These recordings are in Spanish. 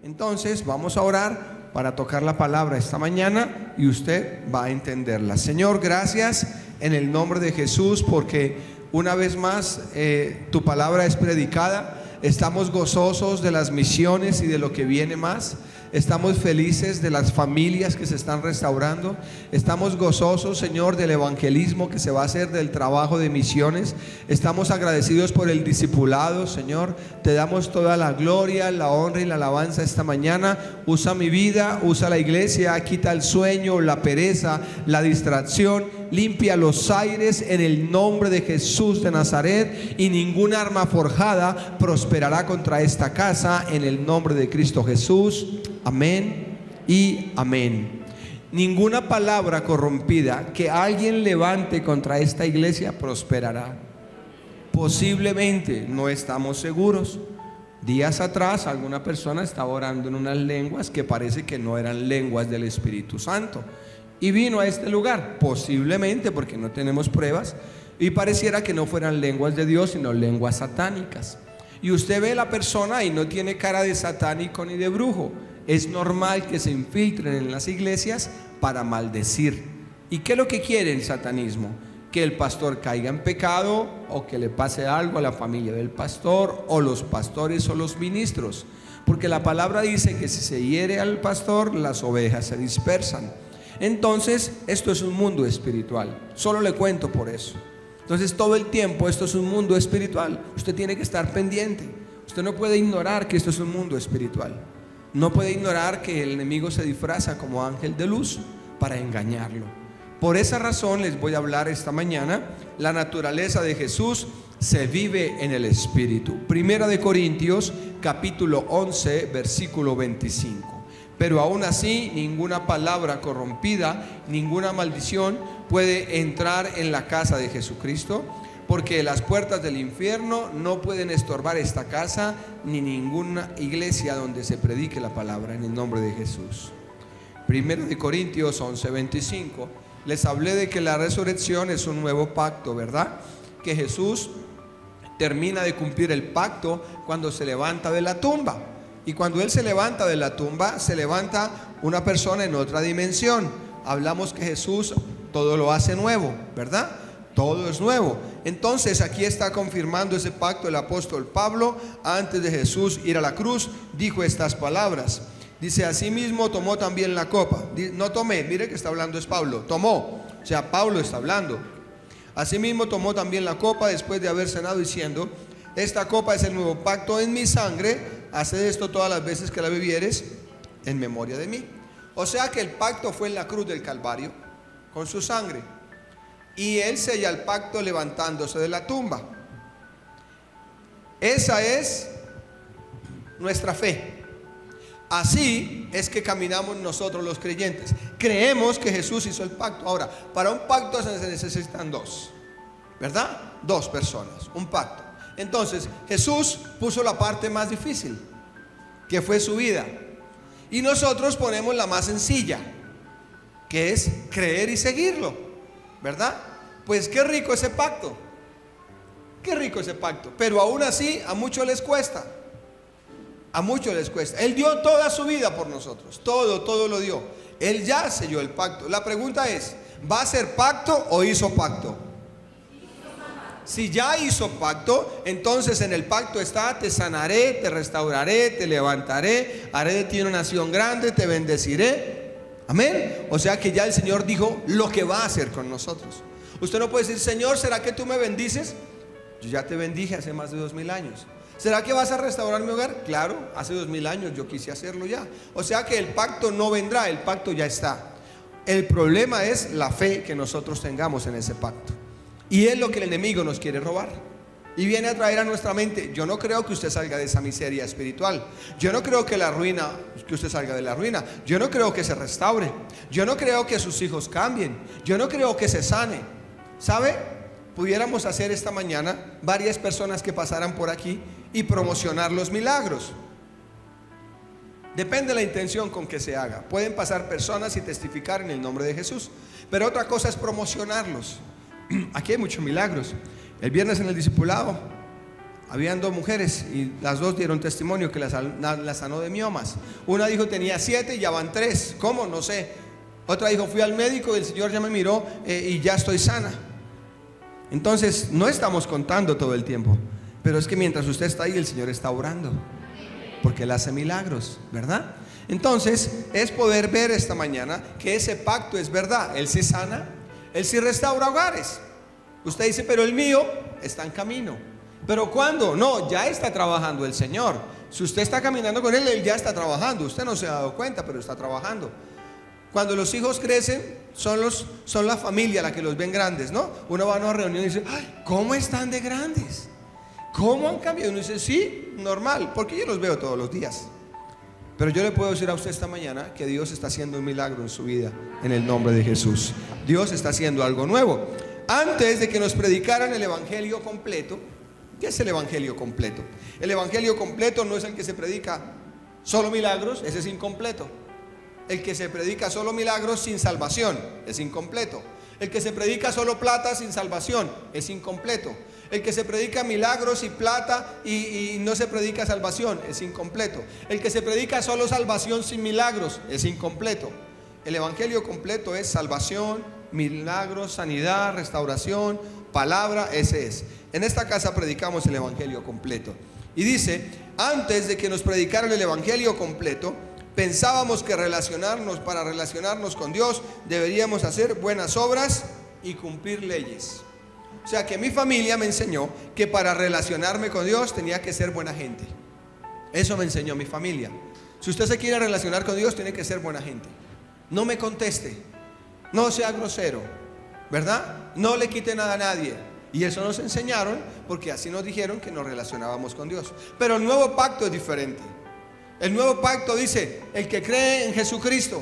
Entonces vamos a orar para tocar la palabra esta mañana y usted va a entenderla. Señor, gracias en el nombre de Jesús, porque una vez más tu palabra es predicada. Estamos gozosos de las misiones y de lo que viene más. Estamos felices de las familias que se están restaurando. Estamos gozosos, Señor, del evangelismo que se va a hacer, del trabajo de misiones. Estamos agradecidos por el discipulado, Señor. Te damos toda la gloria, la honra y la alabanza esta mañana. Usa mi vida, usa la iglesia, quita el sueño, la pereza, la distracción. Limpia los aires en el nombre de Jesús de Nazaret, y ninguna arma forjada prosperará contra esta casa en el nombre de Cristo Jesús. Amén y amén. Ninguna palabra corrompida que alguien levante contra esta iglesia prosperará. Posiblemente, no estamos seguros. Días atrás alguna persona estaba orando en unas lenguas que parece que no eran lenguas del Espíritu Santo, y vino a este lugar, posiblemente porque no tenemos pruebas, y pareciera que no fueran lenguas de Dios, sino lenguas satánicas. Y usted ve a la persona y no tiene cara de satánico ni de brujo. Es normal que se infiltren en las iglesias para maldecir. ¿Y qué es lo que quiere el satanismo? Que el pastor caiga en pecado, o que le pase algo a la familia del pastor, o los pastores o los ministros. Porque la palabra dice que si se hiere al pastor, las ovejas se dispersan. Entonces, esto es un mundo espiritual. Solo le cuento por eso. Entonces, todo el tiempo esto es un mundo espiritual. Usted tiene que estar pendiente. Usted no puede ignorar que esto es un mundo espiritual. No puede ignorar que el enemigo se disfraza como ángel de luz para engañarlo. Por esa razón les voy a hablar esta mañana. La naturaleza de Jesús se vive en el Espíritu. Primera de Corintios capítulo 11 versículo 25. Pero aún así, ninguna palabra corrompida, ninguna maldición puede entrar en la casa de Jesucristo, porque las puertas del infierno no pueden estorbar esta casa, ni ninguna iglesia donde se predique la palabra en el nombre de Jesús. Primero de Corintios 11:25. Les hablé de que la resurrección es un nuevo pacto, ¿verdad? Que Jesús termina de cumplir el pacto cuando se levanta de la tumba. Y cuando Él se levanta de la tumba, se levanta una persona en otra dimensión. Hablamos que Jesús todo lo hace nuevo, ¿verdad? Todo es nuevo. Entonces aquí está confirmando ese pacto el apóstol Pablo. Antes de Jesús ir a la cruz, dijo estas palabras. Dice: asimismo tomó también la copa. No tomé, mire que está hablando es Pablo. Tomó, o sea, Pablo está hablando. Asimismo tomó también la copa después de haber cenado, diciendo: esta copa es el nuevo pacto en mi sangre. Haced esto todas las veces que la bebieres en memoria de mí. O sea que el pacto fue en la cruz del Calvario con su sangre, y Él sella el pacto levantándose de la tumba. Esa es nuestra fe. Así es que caminamos nosotros los creyentes. Creemos que Jesús hizo el pacto. Ahora, para un pacto se necesitan dos, ¿verdad? Dos personas, un pacto. Entonces Jesús puso la parte más difícil, que fue su vida, y nosotros ponemos la más sencilla, que es creer y seguirlo, ¿verdad? Pues qué rico ese pacto, qué rico ese pacto. Pero aún así a muchos les cuesta. A muchos les cuesta. Él dio toda su vida por nosotros, todo lo dio. Él ya selló el pacto. La pregunta es: ¿va a hacer pacto o hizo pacto? Si ya hizo pacto, entonces en el pacto está: te sanaré, te restauraré, te levantaré, haré de ti una nación grande, te bendeciré. Amén. O sea que ya el Señor dijo lo que va a hacer con nosotros. Usted no puede decir: Señor, ¿será que tú me bendices? Yo ya te bendije hace más de 2000 años. ¿Será que vas a restaurar mi hogar? Claro, hace 2000 años yo quise hacerlo ya. O sea que el pacto no vendrá, el pacto ya está. El problema es la fe que nosotros tengamos en ese pacto. Y es lo que el enemigo nos quiere robar. Y viene a traer a nuestra mente: yo no creo que usted salga de esa miseria espiritual. Yo no creo que usted salga de la ruina. Yo no creo que se restaure. Yo no creo que sus hijos cambien. Yo no creo que se sane. ¿Sabe? Pudiéramos hacer esta mañana varias personas que pasaran por aquí y promocionar los milagros. Depende de la intención con que se haga. Pueden pasar personas y testificar en el nombre de Jesús, pero otra cosa es promocionarlos. Aquí hay muchos milagros. El viernes en el discipulado Habían dos mujeres y las dos dieron testimonio que la sanó de miomas. Una dijo tenía 7 y ya van 3. ¿Cómo? No sé. Otra dijo fui al médico y el Señor ya me miró y ya estoy sana. Entonces no estamos contando todo el tiempo, pero es que mientras usted está ahí el Señor está orando, porque Él hace milagros, ¿verdad? Entonces es poder ver esta mañana que ese pacto es verdad. Él sí sana, Él sí restaura hogares. Usted dice pero el mío está en camino. ¿Pero cuándo? No, ya está trabajando el Señor. Si usted está caminando con Él, Él ya está trabajando. Usted no se ha dado cuenta, pero está trabajando. Cuando los hijos crecen, son la familia la que los ven grandes, ¿no? Uno va a una reunión y dice, ay, ¿cómo están de grandes? ¿Cómo han cambiado? Uno dice, sí, normal, porque yo los veo todos los días. Pero yo le puedo decir a usted esta mañana que Dios está haciendo un milagro en su vida, en el nombre de Jesús. Dios está haciendo algo nuevo. Antes de que nos predicaran el evangelio completo, ¿qué es el evangelio completo? El evangelio completo no es el que se predica solo milagros, ese es incompleto. El que se predica solo milagros sin salvación es incompleto. El que se predica solo plata sin salvación es incompleto. El que se predica milagros y plata y no se predica salvación es incompleto. El que se predica solo salvación sin milagros es incompleto. El evangelio completo es salvación, milagros, sanidad, restauración, palabra, ese es. En esta casa predicamos el evangelio completo. Y dice, antes de que nos predicaran el evangelio completo, pensábamos que para relacionarnos con Dios deberíamos hacer buenas obras y cumplir leyes. O sea que mi familia me enseñó que para relacionarme con Dios tenía que ser buena gente. Eso me enseñó mi familia. Si usted se quiere relacionar con Dios, tiene que ser buena gente. No me conteste, no sea grosero, ¿verdad? No le quite nada a nadie. Y eso nos enseñaron porque así nos dijeron que nos relacionábamos con Dios. Pero el nuevo pacto es diferente. El nuevo pacto dice, el que cree en Jesucristo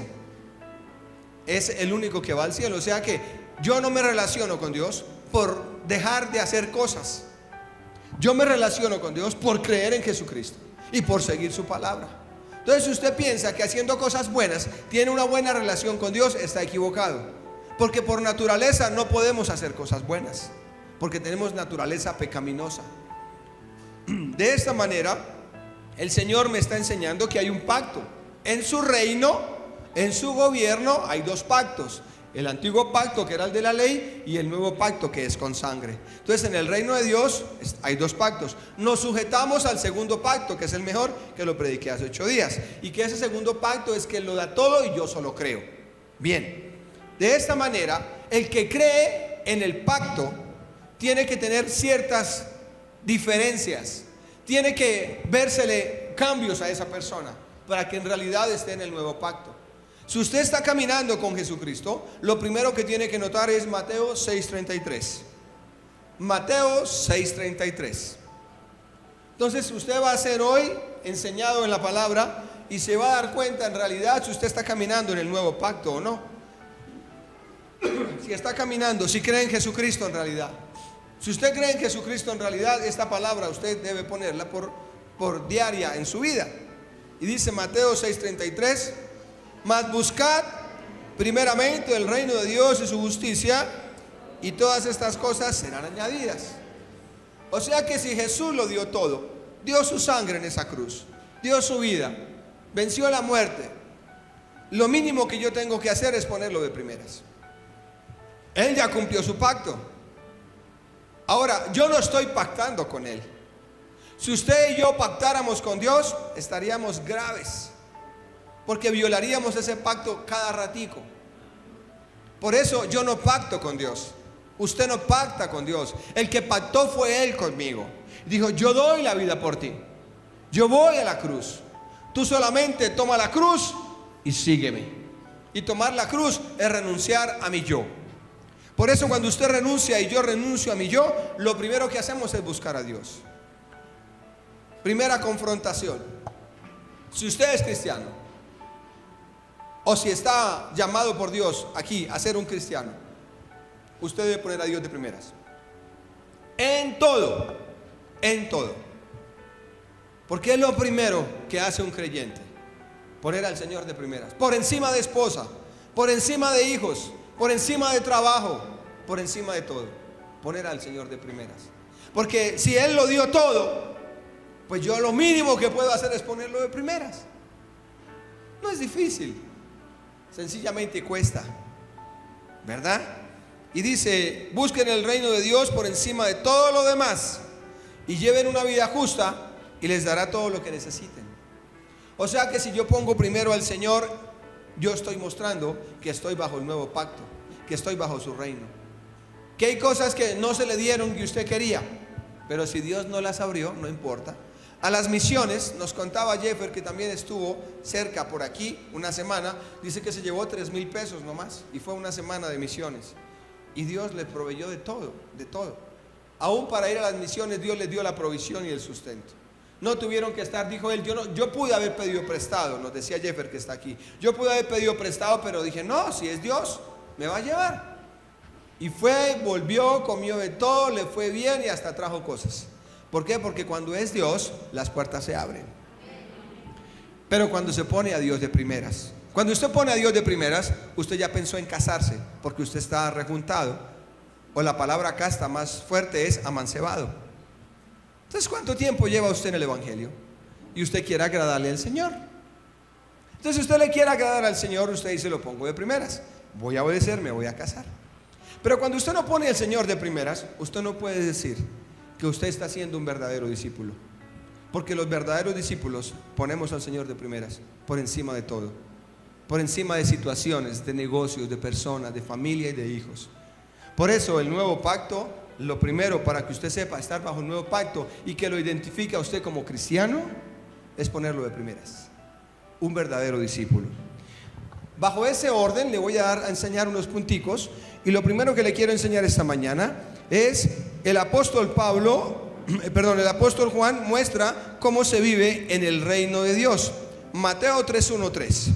es el único que va al cielo. O sea que yo no me relaciono con Dios por dejar de hacer cosas. Yo me relaciono con Dios por creer en Jesucristo y por seguir su palabra. Entonces si usted piensa que haciendo cosas buenas tiene una buena relación con Dios, está equivocado. Porque por naturaleza no podemos hacer cosas buenas, porque tenemos naturaleza pecaminosa. De esta manera el Señor me está enseñando que hay un pacto. En su reino, en su gobierno, hay dos pactos. El antiguo pacto, que era el de la ley, y el nuevo pacto, que es con sangre. Entonces en el reino de Dios hay dos pactos. Nos sujetamos al segundo pacto, que es el mejor, que lo prediqué hace 8 días. Y que ese segundo pacto es que Él lo da todo y yo solo creo. Bien, de esta manera, el que cree en el pacto tiene que tener ciertas diferencias. Tiene que vérsele cambios a esa persona para que en realidad esté en el nuevo pacto. Si usted está caminando con Jesucristo, lo primero que tiene que notar es Mateo 6:33. Mateo 6:33. Entonces usted va a ser hoy enseñado en la palabra y se va a dar cuenta en realidad si usted está caminando en el nuevo pacto o no. Si está caminando, si cree en Jesucristo en realidad. Si usted cree en Jesucristo en realidad, esta palabra usted debe ponerla por diaria en su vida. Y dice Mateo 6:33, mas buscad primeramente el reino de Dios y su justicia, y todas estas cosas serán añadidas. O sea que si Jesús lo dio todo, dio su sangre en esa cruz, dio su vida, venció la muerte, lo mínimo que yo tengo que hacer es ponerlo de primeras. Él ya cumplió su pacto. Ahora, yo no estoy pactando con Él. Si usted y yo pactáramos con Dios, estaríamos graves, porque violaríamos ese pacto cada ratico. Por eso yo no pacto con Dios. Usted no pacta con Dios. El que pactó fue Él conmigo. Dijo, yo doy la vida por ti. Yo voy a la cruz. Tú solamente toma la cruz y sígueme. Y tomar la cruz es renunciar a mi yo. Por eso cuando usted renuncia y yo renuncio a mi yo, lo primero que hacemos es buscar a Dios. Primera confrontación. Si usted es cristiano, o si está llamado por Dios aquí a ser un cristiano, usted debe poner a Dios de primeras. En todo, en todo. Porque es lo primero que hace un creyente, poner al Señor de primeras. Por encima de esposa, por encima de hijos, por encima de trabajo, por encima de todo, poner al Señor de primeras. Porque si Él lo dio todo, pues yo lo mínimo que puedo hacer es ponerlo de primeras. No es difícil, sencillamente cuesta, ¿verdad? Y dice: busquen el reino de Dios por encima de todo lo demás y lleven una vida justa y les dará todo lo que necesiten. O sea que si yo pongo primero al Señor, yo estoy mostrando que estoy bajo el nuevo pacto, que estoy bajo su reino, que hay cosas que no se le dieron que usted quería, pero si Dios no las abrió, no importa. A las misiones, nos contaba Jeffer, que también estuvo cerca por aquí una semana, dice que se llevó 3,000 pesos nomás, y fue una semana de misiones, y Dios le proveyó de todo, de todo. Aún para ir a las misiones Dios les dio la provisión y el sustento. No tuvieron que estar, dijo él, yo pude haber pedido prestado, nos decía Jeffer que está aquí, yo pude haber pedido prestado, pero dije, no, si es Dios, me va a llevar. Y fue, volvió, comió de todo, le fue bien y hasta trajo cosas. ¿Por qué? Porque cuando es Dios, las puertas se abren. Pero cuando se pone a Dios de primeras, cuando usted pone a Dios de primeras, usted ya pensó en casarse, porque usted está rejuntado, o la palabra acá está más fuerte, es amancebado. Entonces, ¿cuánto tiempo lleva usted en el Evangelio? Y usted quiere agradarle al Señor. Entonces, si usted le quiere agradar al Señor, usted dice, lo pongo de primeras, voy a obedecer, me voy a casar. Pero cuando usted no pone al Señor de primeras, usted no puede decir que usted está siendo un verdadero discípulo, porque los verdaderos discípulos ponemos al Señor de primeras, por encima de todo, por encima de situaciones, de negocios, de personas, de familia y de hijos. Por eso el nuevo pacto, lo primero para que usted sepa estar bajo el nuevo pacto y que lo identifique a usted como cristiano, es ponerlo de primeras, un verdadero discípulo. Bajo ese orden le voy a enseñar unos punticos, y lo primero que le quiero enseñar esta mañana es el apóstol Juan muestra cómo se vive en el reino de Dios. Mateo 3:1-3.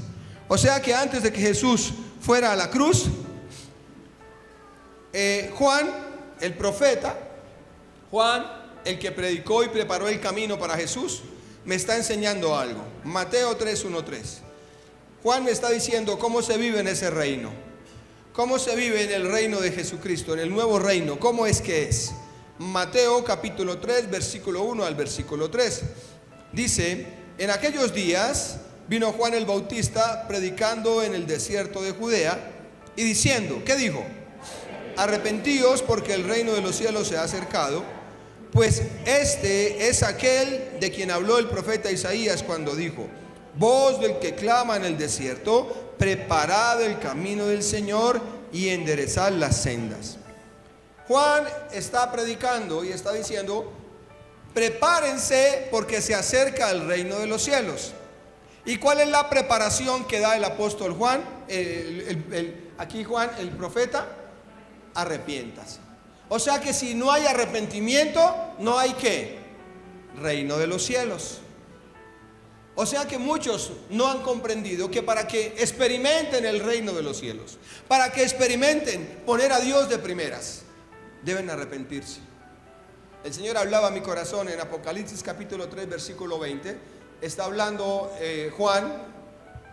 O sea que antes de que Jesús fuera a la cruz, Juan, el profeta, Juan, el que predicó y preparó el camino para Jesús, me está enseñando algo. Mateo 3:1-3. Juan me está diciendo cómo se vive en ese reino, cómo se vive en el reino de Jesucristo, en el nuevo reino, cómo es que es. Mateo capítulo 3, versículo 1 al versículo 3. Dice: en aquellos días vino Juan el Bautista predicando en el desierto de Judea y diciendo, ¿qué dijo? Arrepentíos porque el reino de los cielos se ha acercado, pues este es aquel de quien habló el profeta Isaías cuando dijo, voz del que clama en el desierto, preparad el camino del Señor y enderezad las sendas. Juan está predicando y está diciendo, prepárense porque se acerca el reino de los cielos. ¿Y cuál es la preparación que da el apóstol Juan? Aquí Juan, el profeta, arrepiéntase. O sea que si no hay arrepentimiento, no hay ¿qué? Reino de los cielos. O sea que muchos no han comprendido que para que experimenten el reino de los cielos, para que experimenten poner a Dios de primeras, deben arrepentirse. El Señor hablaba a mi corazón en Apocalipsis capítulo 3 versículo 20. Está hablando Juan,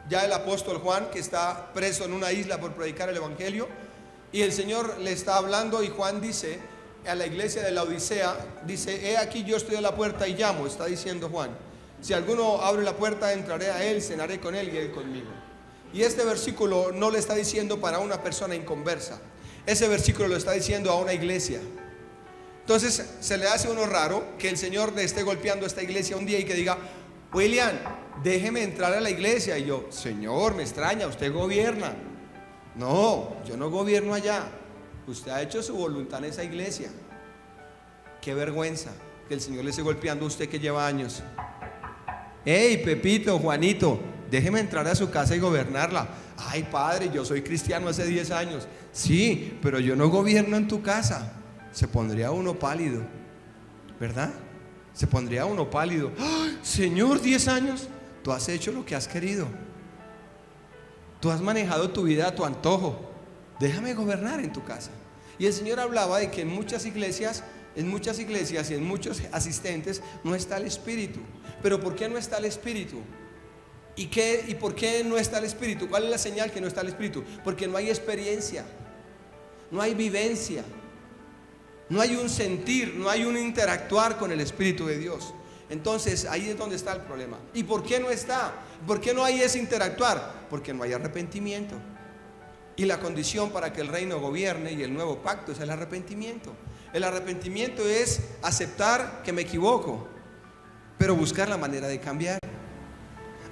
ya el apóstol Juan, que está preso en una isla por predicar el evangelio, y el Señor le está hablando, y Juan dice a la iglesia de la Odisea, dice, he aquí yo estoy a la puerta y llamo, está diciendo Juan. Si alguno abre la puerta, entraré a él, cenaré con él y él conmigo. Y este versículo no le está diciendo para una persona inconversa. Ese versículo lo está diciendo a una iglesia. Entonces se le hace a uno raro que el Señor le esté golpeando a esta iglesia un día y que diga, William, déjeme entrar a la iglesia. Y yo, Señor, me extraña, usted gobierna. No, yo no gobierno allá. Usted ha hecho su voluntad en esa iglesia. Qué vergüenza que el Señor le esté golpeando a usted que lleva años. Hey, Pepito, Juanito, déjeme entrar a su casa y gobernarla. Ay, padre, yo soy cristiano hace 10 años. Sí, pero yo no gobierno en tu casa. Se pondría uno pálido, ¿verdad? Se pondría uno pálido. ¡Ay, Señor, 10 años! Tú has hecho lo que has querido. Tú has manejado tu vida a tu antojo. Déjame gobernar en tu casa. Y el Señor hablaba de que en muchas iglesias y en muchos asistentes no está el Espíritu. Pero ¿por qué no está el Espíritu? ¿Y por qué no está el Espíritu? ¿Cuál es la señal que no está el Espíritu? Porque no hay experiencia, no hay vivencia, no hay un sentir, no hay un interactuar con el Espíritu de Dios. Entonces ahí es donde está el problema. ¿Y por qué no está? ¿Por qué no hay ese interactuar? Porque no hay arrepentimiento. Y la condición para que el reino gobierne y el nuevo pacto es el arrepentimiento. El arrepentimiento es aceptar que me equivoco, pero buscar la manera de cambiar.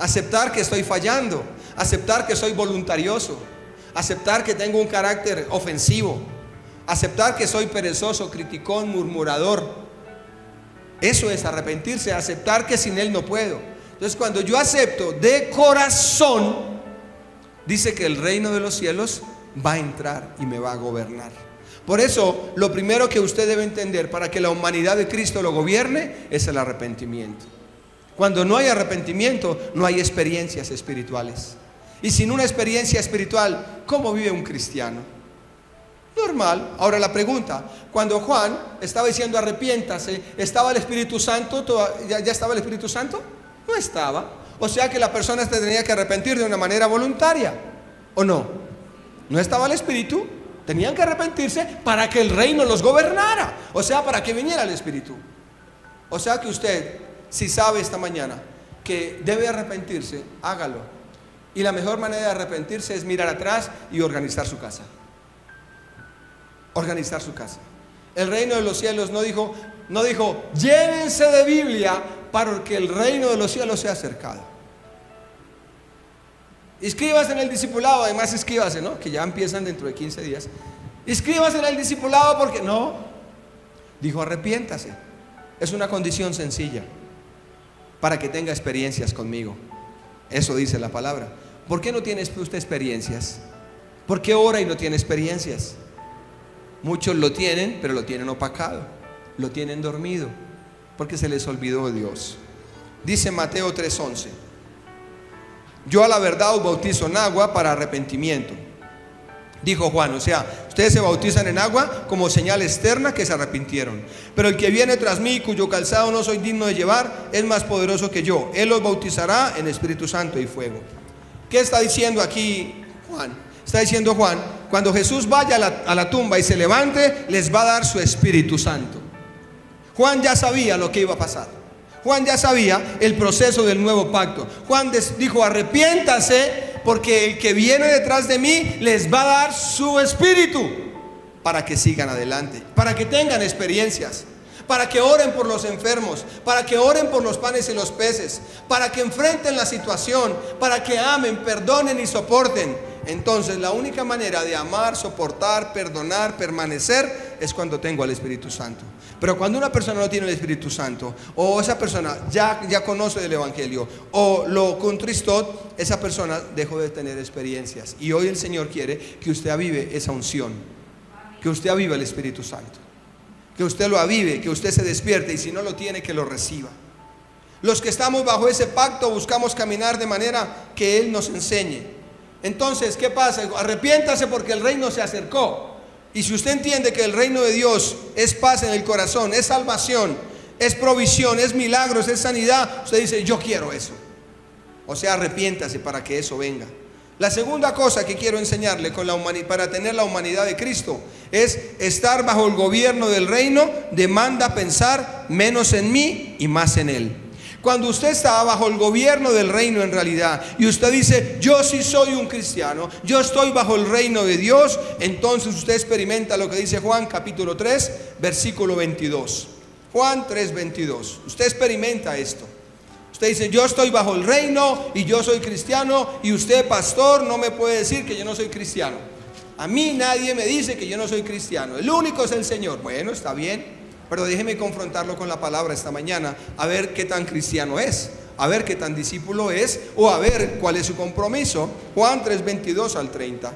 Aceptar que estoy fallando, aceptar que soy voluntarioso, aceptar que tengo un carácter ofensivo, aceptar que soy perezoso, criticón, murmurador. Eso es arrepentirse, aceptar que sin Él no puedo. Entonces, cuando yo acepto de corazón, dice que el reino de los cielos va a entrar y me va a gobernar. Por eso, lo primero que usted debe entender para que la humanidad de Cristo lo gobierne es el arrepentimiento. Cuando no hay arrepentimiento, no hay experiencias espirituales. Y sin una experiencia espiritual, ¿cómo vive un cristiano? Normal. Ahora la pregunta, cuando Juan estaba diciendo arrepiéntase, ¿estaba el Espíritu Santo? ¿Ya estaba el Espíritu Santo? No estaba. O sea que la persona se tenía que arrepentir de una manera voluntaria, ¿o no? No estaba el Espíritu, tenían que arrepentirse para que el reino los gobernara. O sea, para que viniera el Espíritu. O sea que usted, si sabe esta mañana que debe arrepentirse, hágalo. Y la mejor manera de arrepentirse es mirar atrás y organizar su casa. Organizar su casa. El reino de los cielos no dijo llévense de Biblia para que el reino de los cielos sea acercado. Inscríbase en el discipulado, además inscríbase, ¿no? Que ya empiezan dentro de 15 días. Inscríbase en el discipulado porque no. Dijo arrepiéntase. Es una condición sencilla para que tenga experiencias conmigo. Eso dice la palabra. ¿Por qué no tiene usted experiencias? ¿Por qué ora y no tiene experiencias? Muchos lo tienen, pero lo tienen opacado, lo tienen dormido, porque se les olvidó de Dios. Dice Mateo 3:11: yo a la verdad os bautizo en agua para arrepentimiento. Dijo Juan, o sea, ustedes se bautizan en agua como señal externa que se arrepintieron. Pero el que viene tras mí, cuyo calzado no soy digno de llevar, es más poderoso que yo. Él los bautizará en Espíritu Santo y fuego. ¿Qué está diciendo aquí Juan? Está diciendo Juan, cuando Jesús vaya a la tumba y se levante, les va a dar su Espíritu Santo. Juan ya sabía lo que iba a pasar. Juan ya sabía el proceso del nuevo pacto. Juan dijo, arrepiéntase, porque el que viene detrás de mí les va a dar su Espíritu, para que sigan adelante, para que tengan experiencias, para que oren por los enfermos, para que oren por los panes y los peces, para que enfrenten la situación, para que amen, perdonen y soporten. Entonces la única manera de amar, soportar, perdonar, permanecer es cuando tengo al Espíritu Santo. Pero cuando una persona no tiene el Espíritu Santo, o esa persona ya conoce del Evangelio, o lo contristó, esa persona dejó de tener experiencias. Y hoy el Señor quiere que usted avive esa unción, que usted avive el Espíritu Santo, que usted lo avive, que usted se despierte, y si no lo tiene, que lo reciba. Los que estamos bajo ese pacto buscamos caminar de manera que Él nos enseñe. Entonces, ¿qué pasa? Arrepiéntase porque el reino se acercó. Y si usted entiende que el reino de Dios es paz en el corazón, es salvación, es provisión, es milagros, es sanidad, usted dice, yo quiero eso. O sea, arrepiéntase para que eso venga. La segunda cosa que quiero enseñarle para tener la humanidad de Cristo es estar bajo el gobierno del reino. Demanda pensar menos en mí y más en Él. Cuando usted está bajo el gobierno del reino en realidad, y usted dice, yo sí soy un cristiano, yo estoy bajo el reino de Dios, entonces usted experimenta lo que dice Juan capítulo 3, versículo 22. Juan 3, 22. Usted experimenta esto. Usted dice, yo estoy bajo el reino y yo soy cristiano, y usted, pastor, no me puede decir que yo no soy cristiano. A mí nadie me dice que yo no soy cristiano, el único es el Señor. Bueno, está bien. Pero déjeme confrontarlo con la palabra esta mañana, a ver qué tan cristiano es, a ver qué tan discípulo es, o a ver cuál es su compromiso. Juan 3, 22 al 30.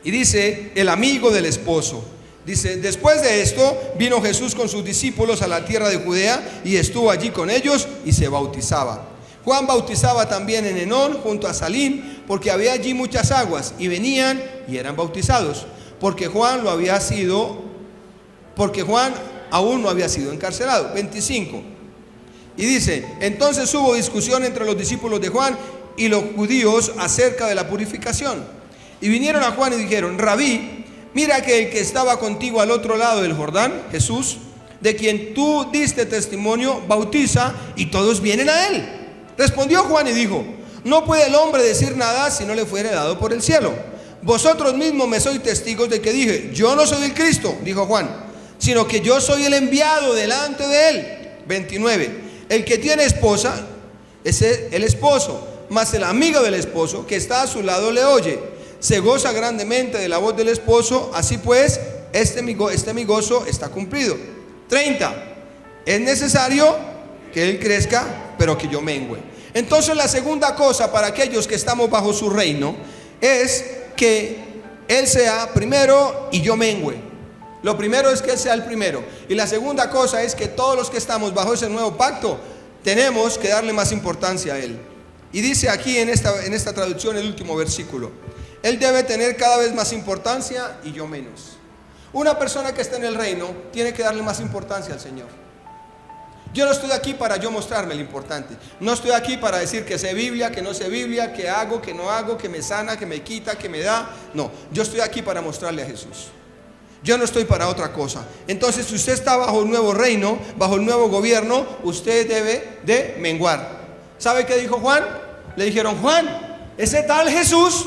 Y dice, el amigo del esposo. Dice, después de esto vino Jesús con sus discípulos a la tierra de Judea y estuvo allí con ellos y se bautizaba. Juan bautizaba también en Enón junto a Salim, porque había allí muchas aguas, y venían y eran bautizados, porque Juan aún no había sido encarcelado. 25. Y dice, entonces hubo discusión entre los discípulos de Juan y los judíos acerca de la purificación. Y vinieron a Juan y dijeron, Rabí, mira que el que estaba contigo al otro lado del Jordán, Jesús, de quien tú diste testimonio, bautiza y todos vienen a él. Respondió Juan y dijo: no puede el hombre decir nada si no le fuere dado por el cielo. Vosotros mismos me sois testigos de que dije: yo no soy el Cristo, dijo Juan, sino que yo soy el enviado delante de él. 29. El que tiene esposa es el esposo, mas el amigo del esposo que está a su lado le oye. Se goza grandemente de la voz del esposo. Así pues, mi gozo está cumplido. 30. Es necesario que él crezca, pero que yo mengüe. Entonces la segunda cosa para aquellos que estamos bajo su reino es que él sea primero y yo mengüe. Lo primero es que él sea el primero. Y la segunda cosa es que todos los que estamos bajo ese nuevo pacto tenemos que darle más importancia a él. Y dice aquí en esta traducción el último versículo: él debe tener cada vez más importancia y yo menos. Una persona que está en el reino tiene que darle más importancia al Señor. Yo no estoy aquí para yo mostrarme lo importante. No estoy aquí para decir que sé Biblia, que no sé Biblia, que hago, que no hago, que me sana, que me quita, que me da. No, yo estoy aquí para mostrarle a Jesús. Yo no estoy para otra cosa. Entonces, si usted está bajo el nuevo reino, bajo el nuevo gobierno, usted debe de menguar. ¿Sabe qué dijo Juan? Le dijeron: Juan, ese tal Jesús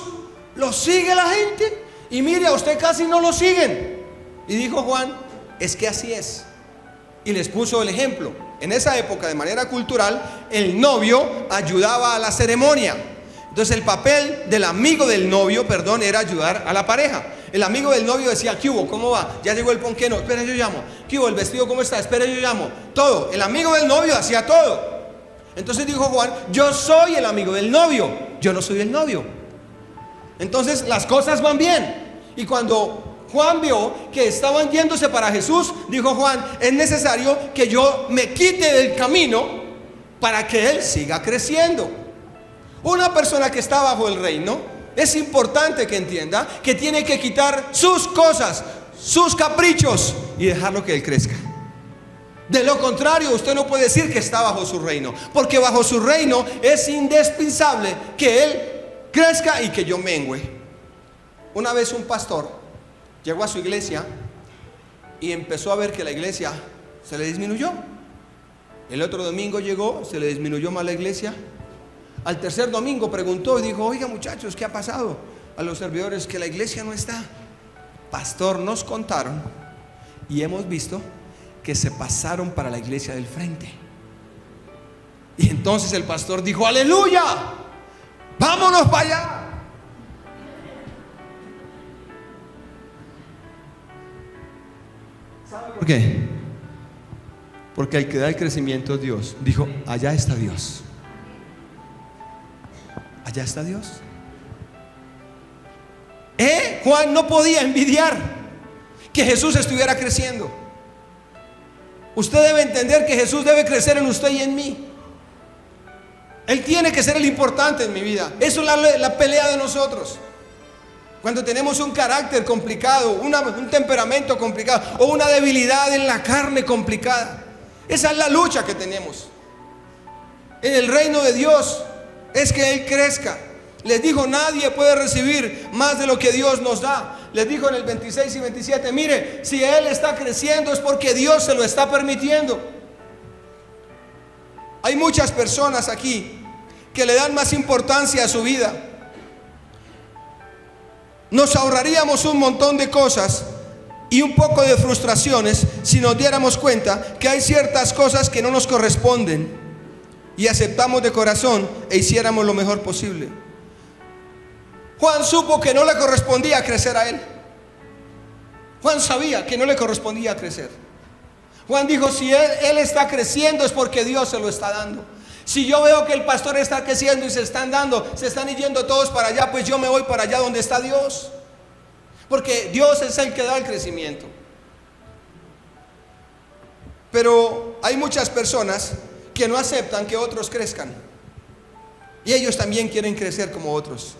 lo sigue la gente, y mire, a usted casi no lo siguen. Y dijo Juan: es que así es. Y les puso el ejemplo. En esa época, de manera cultural, el novio ayudaba a la ceremonia. Entonces el papel del amigo del novio, era ayudar a la pareja. El amigo del novio decía: ¿qué hubo? ¿Cómo va? Ya llegó el ponqueno, espera, yo llamo. ¿Qué hubo? ¿El vestido cómo está? Espera, yo llamo. Todo. El amigo del novio hacía todo. Entonces dijo Juan: yo soy el amigo del novio, yo no soy el novio. Entonces las cosas van bien. Y cuando Juan vio que estaban yéndose para Jesús, dijo Juan: es necesario que yo me quite del camino para que él siga creciendo. Una persona que está bajo el reino, es importante que entienda que tiene que quitar sus cosas, sus caprichos, y dejarlo que él crezca. De lo contrario, usted no puede decir que está bajo su reino, porque bajo su reino es indispensable que él crezca y que yo mengüe. Una vez un pastor llegó a su iglesia y empezó a ver que la iglesia se le disminuyó. El otro domingo llegó, se le disminuyó más la iglesia. Al tercer domingo preguntó y dijo: oiga, muchachos, ¿qué ha pasado? A los servidores, que la iglesia no está. Pastor, nos contaron y hemos visto que se pasaron para la iglesia del frente. Y entonces el pastor dijo: aleluya, vámonos para allá. ¿Sabe por qué? Porque el que da el crecimiento es Dios. Dijo: allá está Dios. Allá está Dios. Juan no podía envidiar que Jesús estuviera creciendo. Usted debe entender que Jesús debe crecer en usted y en mí. Él tiene que ser el importante en mi vida. Eso es la pelea de nosotros. Cuando tenemos un carácter complicado, un temperamento complicado, o una debilidad en la carne complicada, esa es la lucha que tenemos. En el reino de Dios es que Él crezca. Les dijo: nadie puede recibir más de lo que Dios nos da. Les dijo en el 26 y 27: mire, si Él está creciendo es porque Dios se lo está permitiendo. Hay muchas personas aquí que le dan más importancia a su vida. Nos ahorraríamos un montón de cosas y un poco de frustraciones si nos diéramos cuenta que hay ciertas cosas que no nos corresponden y aceptamos de corazón e hiciéramos lo mejor posible. Juan supo que no le correspondía crecer a él. Juan sabía que no le correspondía crecer. Juan dijo: si él está creciendo es porque Dios se lo está dando. Si yo veo que el pastor está creciendo y se están yendo todos para allá, pues yo me voy para allá donde está Dios, porque Dios es el que da el crecimiento. Pero hay muchas personas que no aceptan que otros crezcan, y ellos también quieren crecer como otros,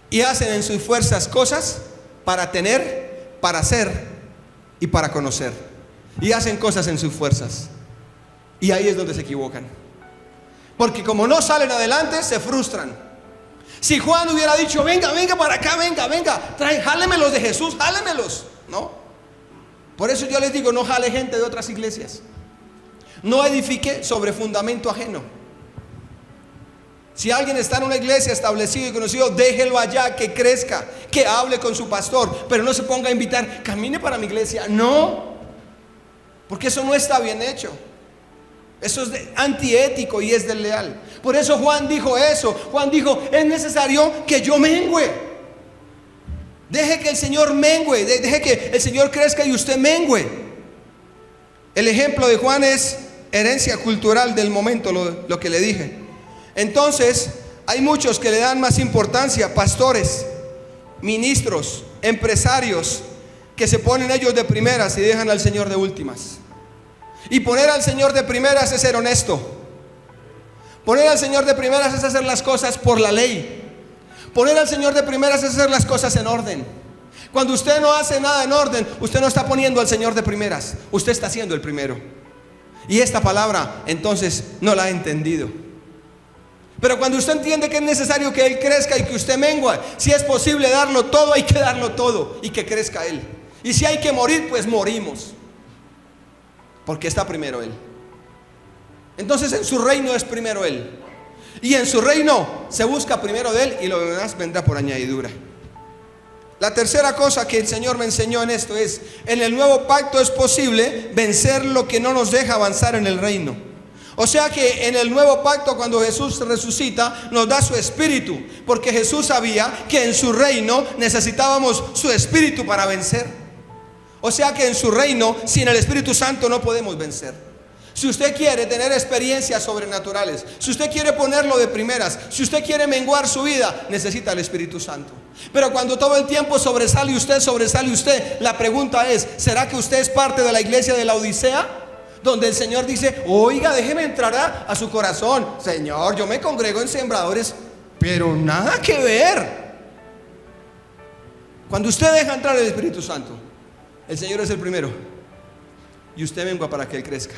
y hacen en sus fuerzas cosas para tener, para hacer y para conocer, y hacen cosas en sus fuerzas, y ahí es donde se equivocan. Porque como no salen adelante, se frustran. Si Juan hubiera dicho, venga, venga para acá, venga, venga, jálemelos de Jesús, jálemelos. No. Por eso yo les digo, no jale gente de otras iglesias. No edifique sobre fundamento ajeno. Si alguien está en una iglesia establecido y conocido, déjelo allá, que crezca, que hable con su pastor, pero no se ponga a invitar, camine para mi iglesia. No, porque eso no está bien hecho. Eso es antiético y es desleal. Por eso Juan dijo eso. Juan dijo, es necesario que yo mengüe. Deje que el Señor mengüe, deje que el Señor crezca y usted mengüe. El ejemplo de Juan es herencia cultural del momento, lo que le dije. Entonces, hay muchos que le dan más importancia, pastores, ministros, empresarios, que se ponen ellos de primeras y dejan al Señor de últimas. Y poner al Señor de primeras es ser honesto. Poner al Señor de primeras es hacer las cosas por la ley. Poner al Señor de primeras es hacer las cosas en orden. Cuando usted no hace nada en orden, usted no está poniendo al Señor de primeras, usted está siendo el primero. Y esta palabra entonces no la ha entendido. Pero cuando usted entiende que es necesario que Él crezca y que usted mengua, si es posible darlo todo, hay que darlo todo y que crezca Él. Y si hay que morir, pues morimos, porque está primero Él. Entonces en su reino es primero Él. Y en su reino se busca primero de Él y lo demás vendrá por añadidura. La tercera cosa que el Señor me enseñó en esto es: en el nuevo pacto es posible vencer lo que no nos deja avanzar en el reino. O sea que en el nuevo pacto, cuando Jesús resucita, nos da su espíritu, porque Jesús sabía que en su reino necesitábamos su espíritu para vencer. O sea que en su reino, sin el Espíritu Santo no podemos vencer. Si usted quiere tener experiencias sobrenaturales, si usted quiere ponerlo de primeras, si usted quiere menguar su vida, necesita el Espíritu Santo. Pero cuando todo el tiempo sobresale usted, la pregunta es: ¿será que usted es parte de la iglesia de la Odisea? Donde el Señor dice: oiga, déjeme entrar a su corazón. Señor, yo me congrego en sembradores, pero nada que ver. Cuando usted deja entrar el Espíritu Santo, el Señor es el primero y usted mengua para que Él crezca.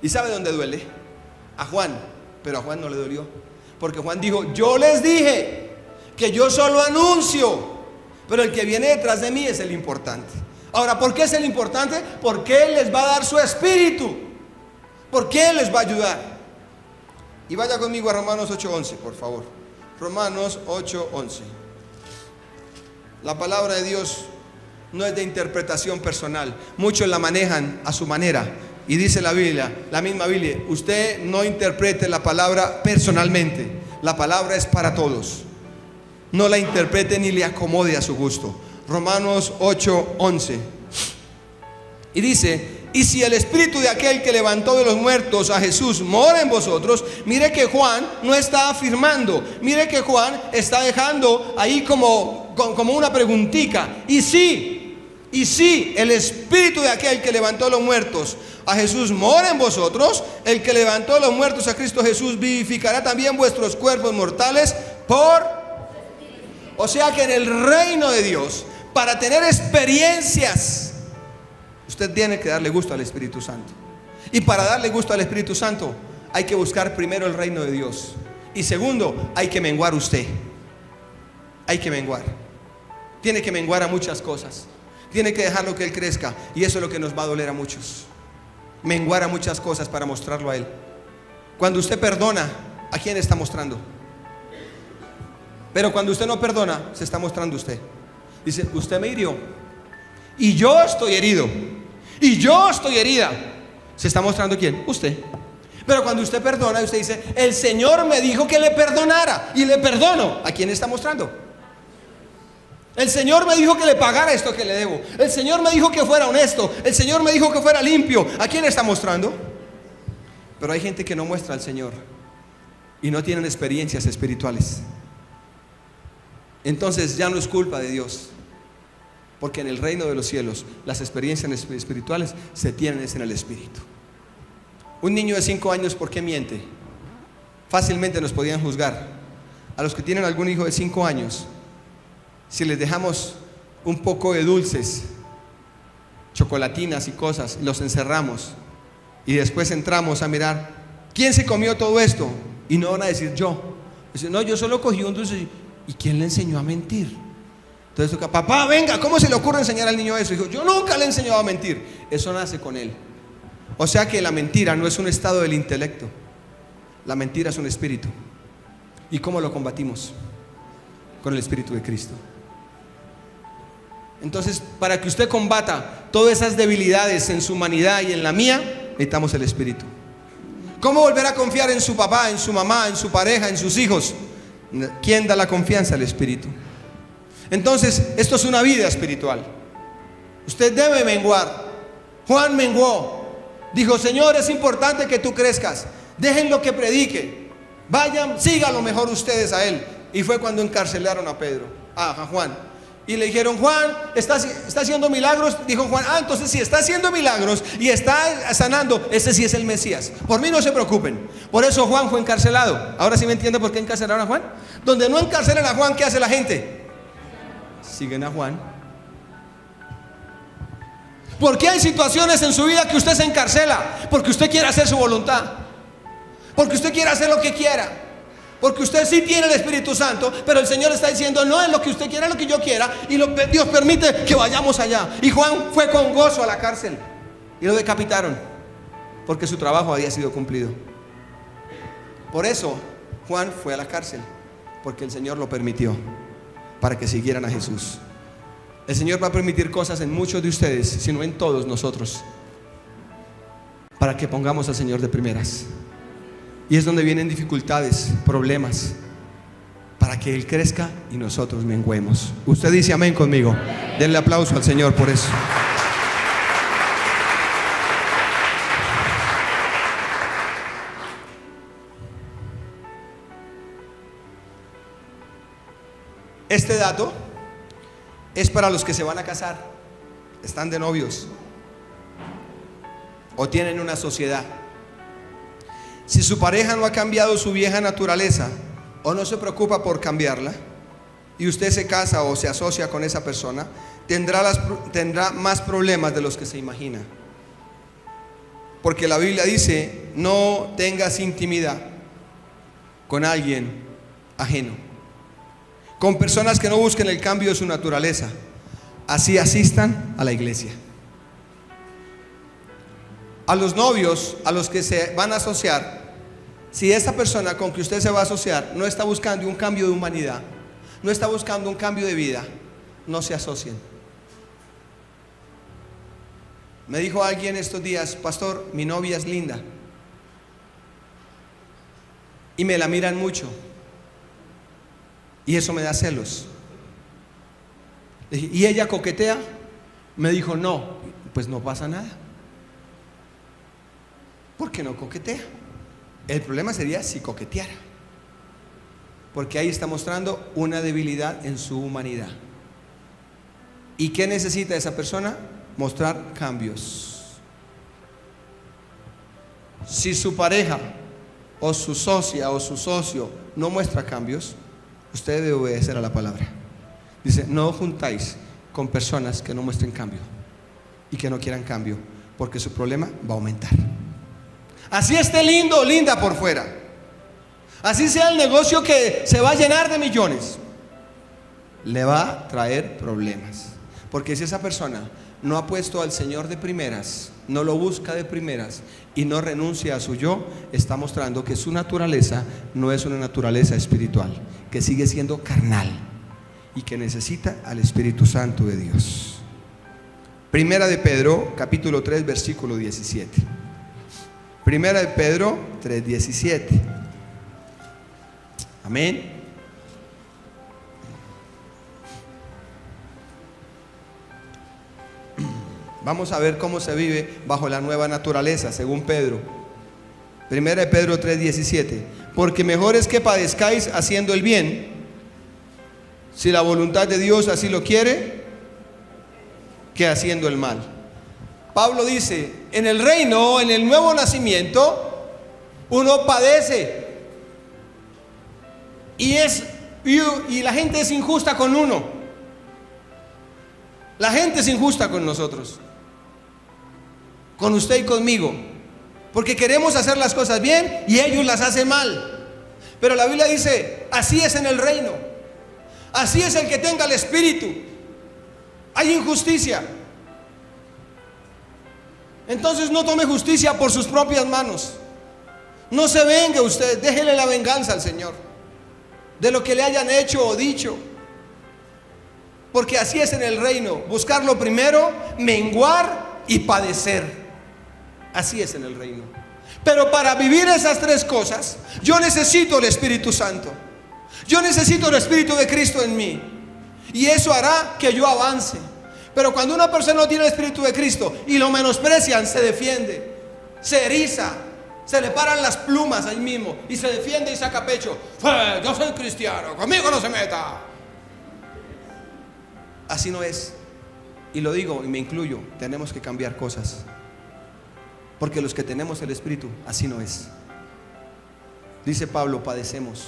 ¿Y sabe dónde duele? A Juan. Pero a Juan no le dolió, porque Juan dijo: yo les dije que yo solo anuncio, pero el que viene detrás de mí es el importante. Ahora, ¿por qué es el importante? Porque Él les va a dar su espíritu, porque Él les va a ayudar. Y vaya conmigo a Romanos 8:11, por favor. Romanos 8:11. La palabra de Dios no es de interpretación personal. Muchos la manejan a su manera. Y dice la Biblia, la misma Biblia: usted no interprete la palabra personalmente. La palabra es para todos. No la interprete ni le acomode a su gusto. Romanos 8:11. Y dice: y si el espíritu de aquel que levantó de los muertos a Jesús mora en vosotros. Mire que Juan no está afirmando, mire que Juan está dejando ahí como una preguntica. Y si el espíritu de aquel que levantó los muertos a Jesús mora en vosotros, el que levantó los muertos a Cristo Jesús vivificará también vuestros cuerpos mortales por... O sea que en el reino de Dios, para tener experiencias, usted tiene que darle gusto al Espíritu Santo. Y para darle gusto al Espíritu Santo, hay que buscar primero el reino de Dios. Y segundo, hay que menguar usted. Hay que menguar. Tiene que menguar a muchas cosas. Tiene que dejarlo que Él crezca. Y eso es lo que nos va a doler a muchos. Menguar a muchas cosas para mostrarlo a Él. Cuando usted perdona, ¿a quién está mostrando? Pero cuando usted no perdona, se está mostrando usted. Dice: usted me hirió y yo estoy herido y yo estoy herida. ¿Se está mostrando quién? Usted. Pero cuando usted perdona, usted dice: el Señor me dijo que le perdonara y le perdono. ¿A quién está mostrando? El Señor me dijo que le pagara esto que le debo. El Señor me dijo que fuera honesto. El Señor me dijo que fuera limpio. ¿A quién está mostrando? Pero hay gente que no muestra al Señor y no tienen experiencias espirituales. Entonces ya no es culpa de Dios, porque en el reino de los cielos las experiencias espirituales se tienen en el Espíritu. Un niño de 5 años, ¿por qué miente? Fácilmente nos podían juzgar. A los que tienen algún hijo de 5 años, si les dejamos un poco de dulces, chocolatinas y cosas, los encerramos y después entramos a mirar quién se comió todo esto, y no van a decir yo, Dice, no, yo solo cogí un dulce. ¿Y quién le enseñó a mentir? Entonces, papá, venga, ¿cómo se le ocurre enseñar al niño eso? Dijo, yo nunca le he enseñado a mentir. Eso nace con él. O sea que la mentira no es un estado del intelecto. La mentira es un espíritu. ¿Y cómo lo combatimos? Con el Espíritu de Cristo. Entonces, para que usted combata todas esas debilidades en su humanidad y en la mía, necesitamos el Espíritu. ¿Cómo volver a confiar en su papá, en su mamá, en su pareja, en sus hijos? ¿Quién da la confianza? El Espíritu. Entonces, esto es una vida espiritual. Usted debe menguar. Juan menguó. Dijo, Señor, es importante que tú crezcas. Dejen lo que predique. Vayan, síganlo mejor ustedes a él. Y fue cuando encarcelaron a Pedro, a Juan. Y le dijeron, Juan, está haciendo milagros. Dijo Juan, entonces si está haciendo milagros y está sanando, ese sí es el Mesías. Por mí no se preocupen. Por eso Juan fue encarcelado. Ahora sí me entiende por qué encarcelaron a Juan. Donde no encarcelan a Juan, ¿qué hace la gente? Siguen a Juan. ¿Por qué hay situaciones en su vida que usted se encarcela? Porque usted quiere hacer su voluntad. Porque usted quiere hacer lo que quiera. Porque usted sí tiene el Espíritu Santo, pero el Señor está diciendo, no es lo que usted quiera, es lo que yo quiera. Y Dios permite que vayamos allá. Y Juan fue con gozo a la cárcel. Y lo decapitaron. Porque su trabajo había sido cumplido. Por eso Juan fue a la cárcel. Porque el Señor lo permitió. Para que siguieran a Jesús. El Señor va a permitir cosas en muchos de ustedes, sino en todos nosotros. Para que pongamos al Señor de primeras. Y es donde vienen dificultades, problemas, para que Él crezca y nosotros menguemos. Usted dice amén conmigo. Denle aplauso al Señor por eso. Este dato es para los que se van a casar, están de novios o tienen una sociedad. Si su pareja no ha cambiado su vieja naturaleza o no se preocupa por cambiarla y usted se casa o se asocia con esa persona, tendrá más problemas de los que se imagina. Porque la Biblia dice, no tengas intimidad con alguien ajeno, con personas que no busquen el cambio de su naturaleza. Así asistan a la iglesia. A los novios, a los que se van a asociar, si esa persona con que usted se va a asociar no está buscando un cambio de humanidad, no está buscando un cambio de vida, no se asocien. Me dijo alguien estos días, pastor, mi novia es linda y me la miran mucho y eso me da celos. ¿Y ella coquetea? Me dijo, no. Pues no pasa nada. ¿Por qué no coquetea? El problema sería si coqueteara, porque ahí está mostrando una debilidad en su humanidad. ¿Y qué necesita esa persona? Mostrar cambios. Si su pareja o su socia o su socio no muestra cambios, usted debe obedecer a la palabra. Dice, no juntáis con personas que no muestren cambio y que no quieran cambio, porque su problema va a aumentar. Así esté lindo o linda por fuera, así sea el negocio que se va a llenar de millones, le va a traer problemas. Porque si esa persona no ha puesto al Señor de primeras, no lo busca de primeras y no renuncia a su yo, está mostrando que su naturaleza no es una naturaleza espiritual, que sigue siendo carnal y que necesita al Espíritu Santo de Dios. Primera de Pedro, capítulo 3, versículo 17. Primera de Pedro 3:17. Amén. Vamos a ver cómo se vive bajo la nueva naturaleza, según Pedro. Primera de Pedro 3:17. Porque mejor es que padezcáis haciendo el bien, si la voluntad de Dios así lo quiere, que haciendo el mal. Pablo dice, en el reino, en el nuevo nacimiento, uno padece y la gente es injusta con uno. La gente es injusta con nosotros, con usted y conmigo, porque queremos hacer las cosas bien y ellos las hacen mal. Pero la Biblia dice, así es en el reino. Así es el que tenga el Espíritu. Hay injusticia. Entonces no tome justicia por sus propias manos. No se vengue usted, déjele la venganza al Señor de lo que le hayan hecho o dicho. Porque así es en el reino, buscar lo primero, menguar y padecer. Así es en el reino. Pero para vivir esas tres cosas, yo necesito el Espíritu Santo. Yo necesito el Espíritu de Cristo en mí. Y eso hará que yo avance. Pero cuando una persona no tiene el Espíritu de Cristo y lo menosprecian, se defiende, se eriza, se le paran las plumas ahí mismo y se defiende y saca pecho. Yo soy cristiano, conmigo no se meta. Así no es. Y lo digo y me incluyo, tenemos que cambiar cosas. Porque los que tenemos el Espíritu, así no es. Dice Pablo, padecemos.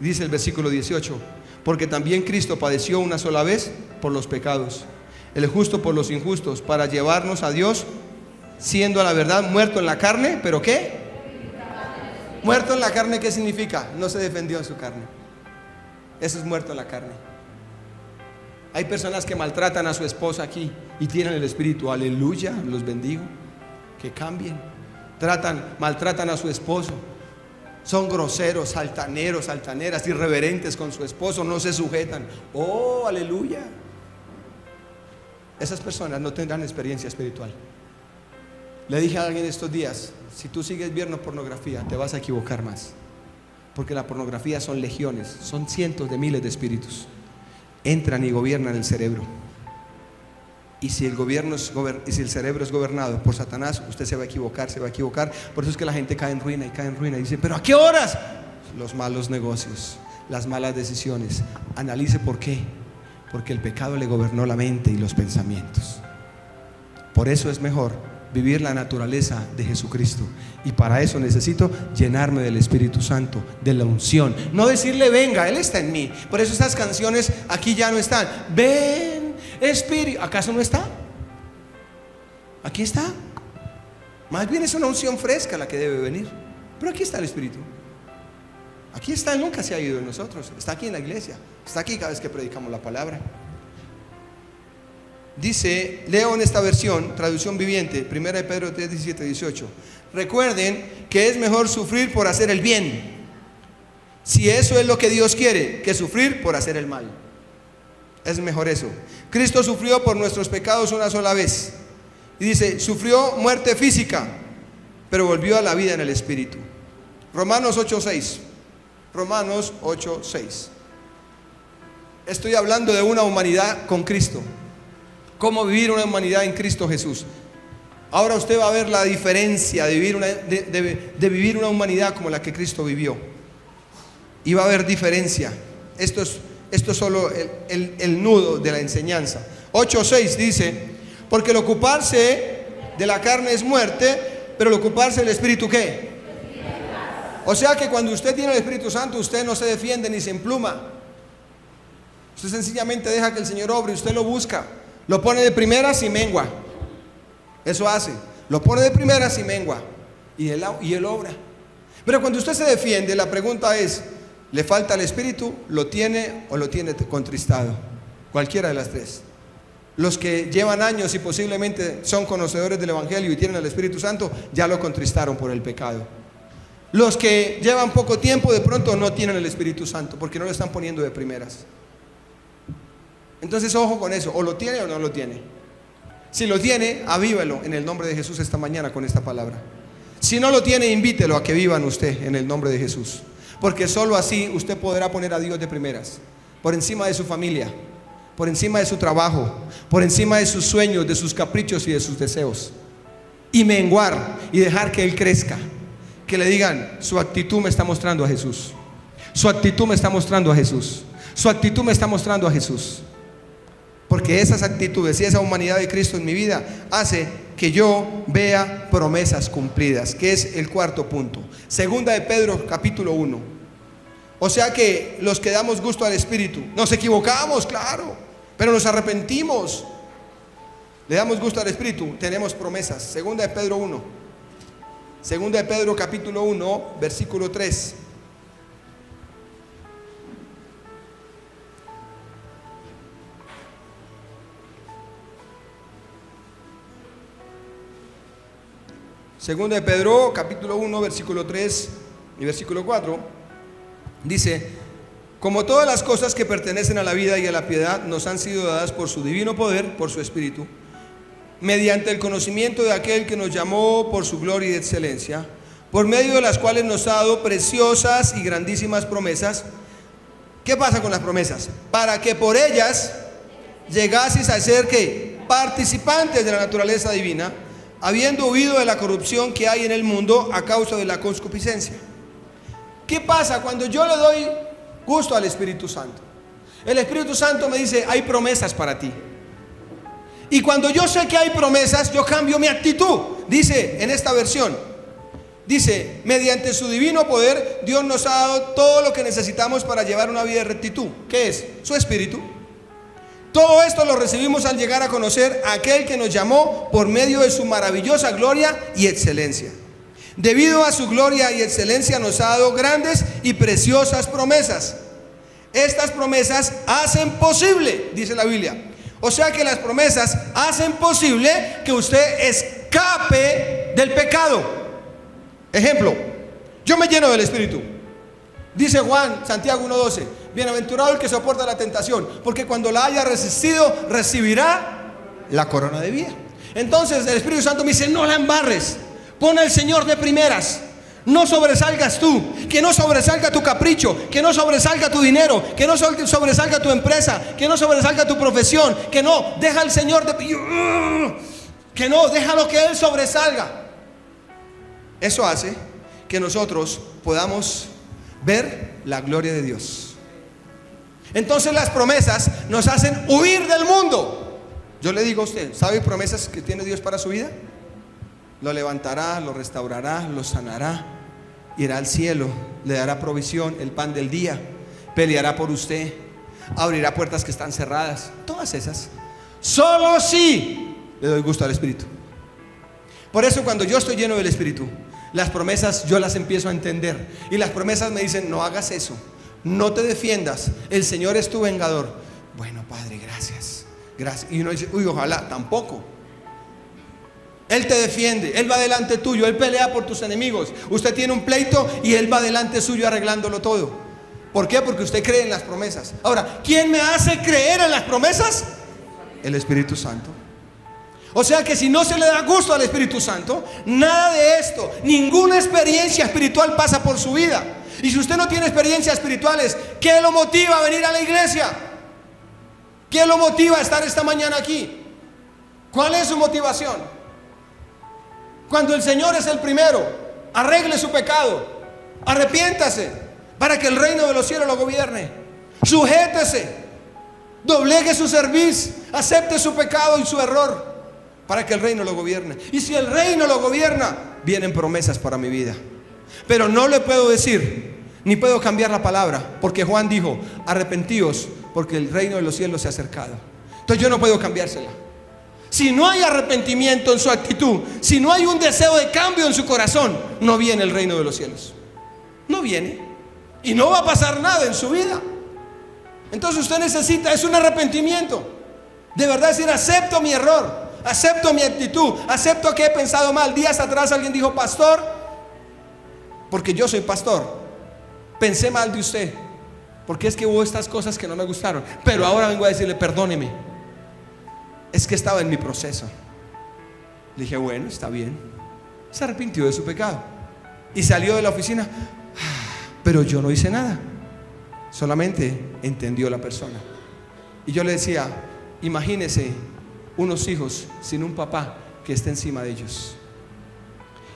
Dice el versículo 18, porque también Cristo padeció una sola vez por los pecados, el justo por los injustos, para llevarnos a Dios, siendo a la verdad muerto en la carne. ¿Pero qué? Muerto en la carne, ¿qué significa? No se defendió en su carne. Eso es muerto en la carne. Hay personas que maltratan a su esposa aquí y tienen el Espíritu. Aleluya, los bendigo. Que cambien. Maltratan a su esposo. Son groseros, altaneros, altaneras, irreverentes con su esposo, no se sujetan. Oh, aleluya. Esas personas no tendrán experiencia espiritual. Le dije a alguien estos días, si tú sigues viendo pornografía, te vas a equivocar más. Porque la pornografía son legiones, son cientos de miles de espíritus. Entran y gobiernan el cerebro. Y si el cerebro es gobernado por Satanás, usted se va a equivocar, se va a equivocar. Por eso es que la gente cae en ruina y cae en ruina. Y dice, ¿pero a qué horas? Los malos negocios, las malas decisiones. Analice por qué. Porque el pecado le gobernó la mente y los pensamientos. Por eso es mejor vivir la naturaleza de Jesucristo. Y para eso necesito llenarme del Espíritu Santo, de la unción. No decirle venga, Él está en mí. Por eso estas canciones aquí ya no están. Ven Espíritu, ¿acaso no está? Aquí está. Más bien es una unción fresca la que debe venir. Pero aquí está el Espíritu. Aquí está, Él nunca se ha ido de nosotros. Está aquí en la iglesia. Está aquí cada vez que predicamos la palabra. Dice, leo en esta versión, traducción viviente, 1 Pedro 3, 17, 18. Recuerden que es mejor sufrir por hacer el bien, si eso es lo que Dios quiere, que sufrir por hacer el mal. Es mejor eso. Cristo sufrió por nuestros pecados una sola vez. Y dice, sufrió muerte física, pero volvió a la vida en el Espíritu. Romanos 8, 6. Romanos 8, 6. Estoy hablando de una humanidad con Cristo. Cómo vivir una humanidad en Cristo Jesús. Ahora usted va a ver la diferencia de vivir una humanidad como la que Cristo vivió. Y va a haber diferencia. Esto es solo el nudo de la enseñanza. 8:6 dice, porque el ocuparse de la carne es muerte, pero el ocuparse del Espíritu, ¿qué? O sea que cuando usted tiene el Espíritu Santo, usted no se defiende ni se empluma. Usted sencillamente deja que el Señor obre y usted lo busca. Lo pone de primeras y mengua. Eso hace. Lo pone de primeras y mengua. Y él obra. Pero cuando usted se defiende, la pregunta es, ¿le falta el Espíritu? ¿Lo tiene o lo tiene contristado? Cualquiera de las tres. Los que llevan años y posiblemente son conocedores del Evangelio y tienen el Espíritu Santo, ya lo contristaron por el pecado. Los que llevan poco tiempo, de pronto no tienen el Espíritu Santo porque no lo están poniendo de primeras. Entonces ojo con eso, o lo tiene o no lo tiene. Si lo tiene, avívelo en el nombre de Jesús esta mañana con esta palabra. Si no lo tiene, invítelo a que vivan usted en el nombre de Jesús. Porque solo así usted podrá poner a Dios de primeras, por encima de su familia, por encima de su trabajo, por encima de sus sueños, de sus caprichos y de sus deseos. Y menguar y dejar que Él crezca. Que le digan, su actitud me está mostrando a Jesús. Su actitud me está mostrando a Jesús. Su actitud me está mostrando a Jesús. Porque esas actitudes y esa humanidad de Cristo en mi vida hace que yo vea promesas cumplidas, que es el cuarto punto. Segunda de Pedro capítulo 1. O sea que los que damos gusto al Espíritu, nos equivocamos, claro, pero nos arrepentimos, le damos gusto al Espíritu, tenemos promesas. Segunda de Pedro 1. Segunda de Pedro capítulo 1 versículo 3. Segundo de Pedro, capítulo 1, versículo 3 y versículo 4, dice: como todas las cosas que pertenecen a la vida y a la piedad nos han sido dadas por su divino poder, por su Espíritu, mediante el conocimiento de aquel que nos llamó por su gloria y excelencia, por medio de las cuales nos ha dado preciosas y grandísimas promesas. ¿Qué pasa con las promesas? Para que por ellas llegaseis a ser ¿qué? Participantes de la naturaleza divina, habiendo huido de la corrupción que hay en el mundo a causa de la concupiscencia. ¿Qué pasa cuando yo le doy gusto al Espíritu Santo? El Espíritu Santo me dice: hay promesas para ti. Y cuando yo sé que hay promesas, yo cambio mi actitud. Dice en esta versión, dice: mediante su divino poder, Dios nos ha dado todo lo que necesitamos para llevar una vida de rectitud. ¿Qué es? Su Espíritu. Todo esto lo recibimos al llegar a conocer a aquel que nos llamó por medio de su maravillosa gloria y excelencia. Debido a su gloria y excelencia nos ha dado grandes y preciosas promesas. Estas promesas hacen posible, dice la Biblia. O sea que las promesas hacen posible que usted escape del pecado. Ejemplo, yo me lleno del Espíritu. Dice Santiago 1:12: bienaventurado el que soporta la tentación, porque cuando la haya resistido, recibirá la corona de vida. Entonces el Espíritu Santo me dice: no la embarres, pon al Señor de primeras. No sobresalgas tú, que no sobresalga tu capricho, que no sobresalga tu dinero, que no sobresalga tu empresa, que no sobresalga tu profesión, que no, deja al Señor que no, déjalo que Él sobresalga. Eso hace que nosotros podamos ver la gloria de Dios. Entonces las promesas nos hacen huir del mundo. Yo le digo a usted, ¿sabe promesas que tiene Dios para su vida? Lo levantará, lo restaurará, lo sanará, irá al cielo, le dará provisión, el pan del día, peleará por usted, abrirá puertas que están cerradas. Todas esas, solo si le doy gusto al Espíritu. Por eso cuando yo estoy lleno del Espíritu, las promesas yo las empiezo a entender. Y las promesas me dicen: no hagas eso, no te defiendas, el Señor es tu vengador. Bueno, Padre, gracias, gracias. Y uno dice: uy, ojalá, tampoco. Él te defiende, Él va delante tuyo, Él pelea por tus enemigos. Usted tiene un pleito y Él va delante suyo arreglándolo todo. ¿Por qué? Porque usted cree en las promesas. Ahora, ¿quién me hace creer en las promesas? El Espíritu Santo. O sea que si no se le da gusto al Espíritu Santo, nada de esto, ninguna experiencia espiritual pasa por su vida. Y si usted no tiene experiencias espirituales, ¿qué lo motiva a venir a la iglesia? ¿Qué lo motiva a estar esta mañana aquí? ¿Cuál es su motivación? Cuando el Señor es el primero, arregle su pecado, arrepiéntase para que el reino de los cielos lo gobierne. Sujétese, doblegue su cerviz, acepte su pecado y su error para que el reino lo gobierne. Y si el reino lo gobierna, vienen promesas para mi vida. Pero no le puedo decir, ni puedo cambiar la palabra, porque Juan dijo: arrepentíos, porque el reino de los cielos se ha acercado. Entonces yo no puedo cambiársela. Si no hay arrepentimiento en su actitud, si no hay un deseo de cambio en su corazón, no viene el reino de los cielos. No viene. Y no va a pasar nada en su vida. Entonces usted necesita, es un arrepentimiento. De verdad decir: acepto mi error, acepto mi actitud, acepto que he pensado mal. Días atrás alguien dijo: pastor, porque yo soy pastor, pensé mal de usted, porque es que hubo estas cosas que no me gustaron, pero ahora vengo a decirle: perdóneme, es que estaba en mi proceso. Le dije: bueno, está bien. Se arrepintió de su pecado y salió de la oficina. Pero yo no hice nada, solamente entendió la persona. Y yo le decía: imagínese unos hijos sin un papá que esté encima de ellos.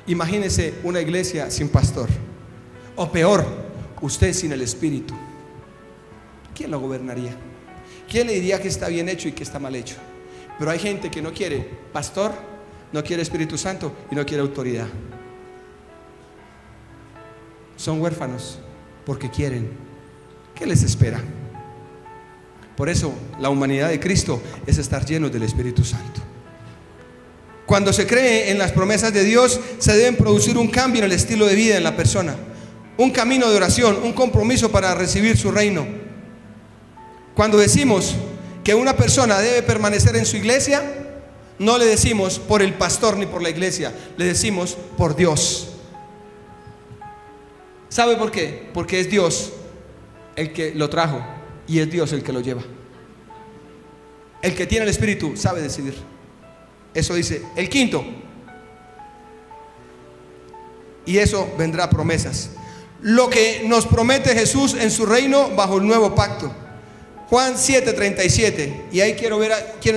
Imagínese una iglesia sin pastor, o peor, usted sin el Espíritu. ¿Quién lo gobernaría? ¿Quién le diría que está bien hecho y que está mal hecho? Pero hay gente que no quiere pastor, no quiere Espíritu Santo y no quiere autoridad. Son huérfanos porque quieren. ¿Qué les espera? Por eso la humanidad de Cristo es estar llenos del Espíritu Santo. Cuando se cree en las promesas de Dios, se deben producir un cambio en el estilo de vida en la persona, un camino de oración, un compromiso para recibir su reino. Cuando decimos que una persona debe permanecer en su iglesia, no le decimos por el pastor ni por la iglesia, le decimos por Dios. ¿Sabe por qué? Porque es Dios el que lo trajo y es Dios el que lo lleva. El que tiene el Espíritu sabe decidir. Eso dice el quinto. Y eso vendrá promesas. Lo que nos promete Jesús en su reino bajo el nuevo pacto. Juan 7:37. Y ahí quiero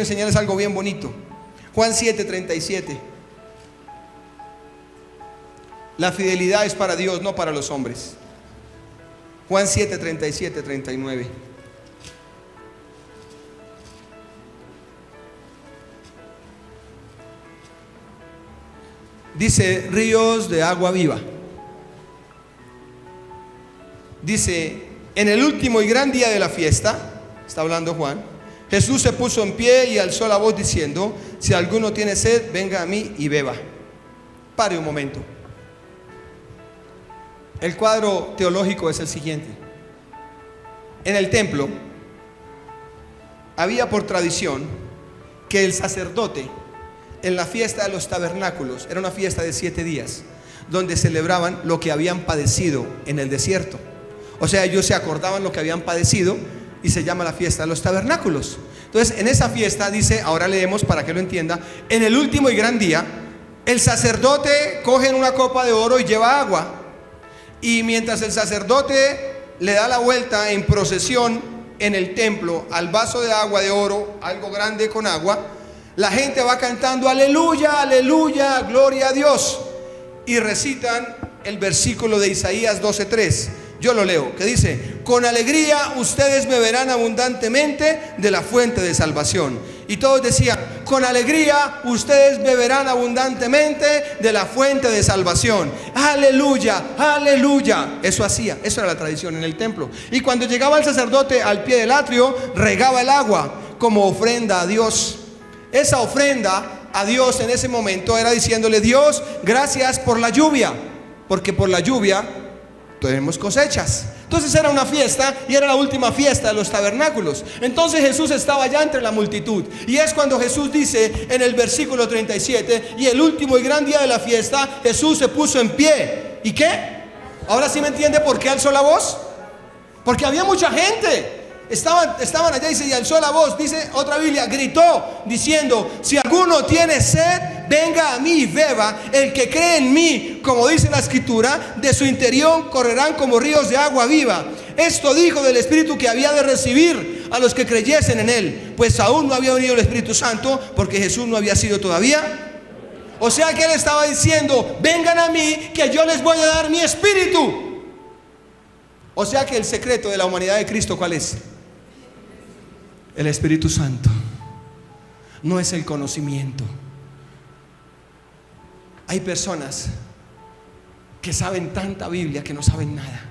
enseñarles algo bien bonito. Juan 7:37. La fidelidad es para Dios, no para los hombres. Juan 7:37, 39. Dice, ríos de agua viva. Dice, en el último y gran día de la fiesta, está hablando Juan, Jesús se puso en pie y alzó la voz diciendo, si alguno tiene sed, venga a mí y beba. Pare un momento. El cuadro teológico es el siguiente. En el templo había por tradición que el sacerdote, en la fiesta de los tabernáculos, era una fiesta de 7 días, donde celebraban lo que habían padecido en el desierto. O sea, ellos se acordaban lo que habían padecido y se llama la fiesta de los tabernáculos. Entonces, en esa fiesta dice, ahora leemos para que lo entienda, en el último y gran día, el sacerdote coge en una copa de oro y lleva agua. Y mientras el sacerdote le da la vuelta en procesión en el templo al vaso de agua de oro, algo grande con agua, la gente va cantando aleluya, aleluya, gloria a Dios, y recitan el versículo de Isaías 12:3. Yo lo leo, que dice, con alegría ustedes beberán abundantemente de la fuente de salvación. Y todos decían, con alegría ustedes beberán abundantemente de la fuente de salvación. Aleluya, aleluya. Eso hacía, eso era la tradición en el templo. Y cuando llegaba el sacerdote al pie del atrio, regaba el agua como ofrenda a Dios. Esa ofrenda a Dios en ese momento era diciéndole, Dios, gracias por la lluvia, porque por la lluvia tenemos cosechas. Entonces era una fiesta y era la última fiesta de los tabernáculos. Entonces Jesús estaba ya entre la multitud, y es cuando Jesús dice en el versículo 37, y el último y gran día de la fiesta, Jesús se puso en pie. ¿Y qué? Ahora sí me entiende por qué alzó la voz. Porque había mucha gente. Estaban allá, dice, y alzó la voz, dice otra Biblia, gritó diciendo, si alguno tiene sed, venga a mí y beba. El que cree en mí, como dice la escritura, de su interior correrán como ríos de agua viva. Esto dijo del Espíritu que había de recibir a los que creyesen en él, pues aún no había venido el Espíritu Santo, porque Jesús no había sido todavía. O sea que él estaba diciendo, vengan a mí, que yo les voy a dar mi Espíritu. O sea que el secreto de la humanidad de Cristo, ¿cuál es? El Espíritu Santo. No es el conocimiento. Hay personas que saben tanta Biblia que no saben nada,